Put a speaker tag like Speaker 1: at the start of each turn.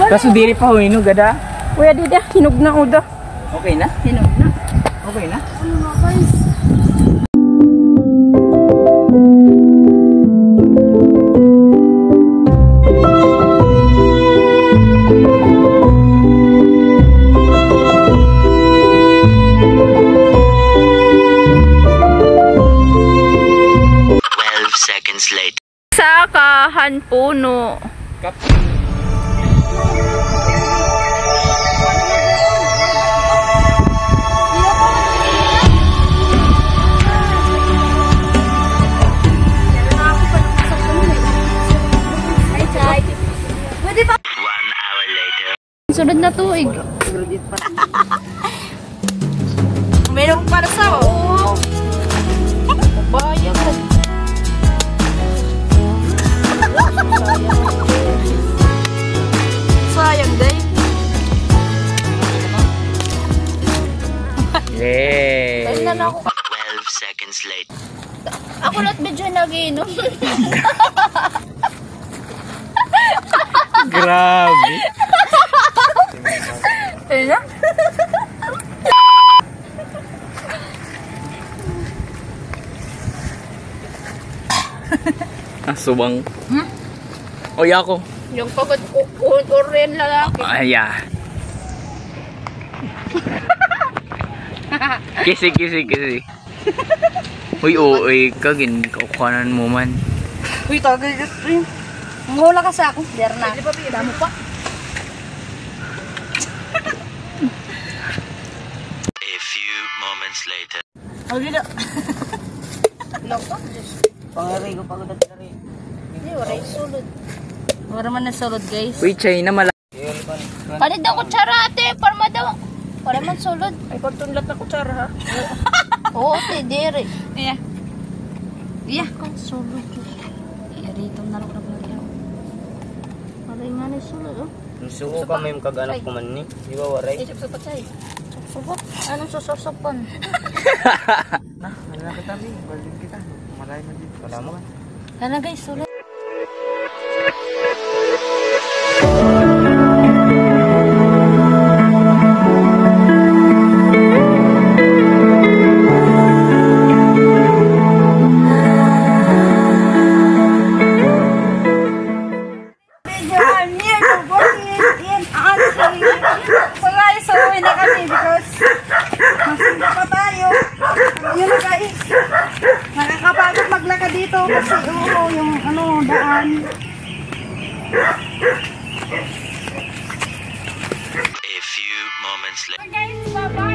Speaker 1: Kaso diri pa ho hinog ada.
Speaker 2: Kuya dida, hinog na uda.
Speaker 1: Okay na?
Speaker 2: Hinog na.
Speaker 1: Okay na?
Speaker 2: Ano nga guys? Sakahan puno.
Speaker 1: Kap.
Speaker 2: Pwede ba? 1 hour later. Sunod na tuig. Meron para sa oh. Bayang. Sayang day.
Speaker 1: Yay!
Speaker 2: 12 seconds late. Ako lahat medyo nag-inom.
Speaker 1: Grabe.
Speaker 2: Ayun na.
Speaker 1: Subang. Oy ako.
Speaker 2: Yung pagod Korean lalaki.
Speaker 1: Aya. Kisi. Uy, kagin kukuhanan mo man.
Speaker 2: Uy, tagay ito. Mahula ka sa ako. Der na. Damo pa.
Speaker 3: A few moments later.
Speaker 2: Oh, dito. Ilang pa?
Speaker 1: Pangaray ko pagod at tari.
Speaker 2: Hindi, waray sulod. Wala man na sulod, guys.
Speaker 1: Uy, China mala.
Speaker 2: Palit daw kutsara, ate. Parma daw. Wala man sulod.
Speaker 1: Ay, pagtunlat na kutsara ha.
Speaker 2: Oo, ate. Dere. Iya. Iya. Kung sulod. Iya, rito na rin na. Waray nga na sulod, oh.
Speaker 4: Suko ka may kaganak ko man ni. Di ba waray?
Speaker 2: Sup-supat sa'yo. Sup-supat? Anong sususupan?
Speaker 1: Nah, wala kita bi. Balik kita. Malay na dito.
Speaker 4: Salamat.
Speaker 2: Sana guys, sulit.
Speaker 5: Nakakapagod maglakad dito kasi yung daan.
Speaker 3: A few moments later.
Speaker 5: Guys, bye-bye.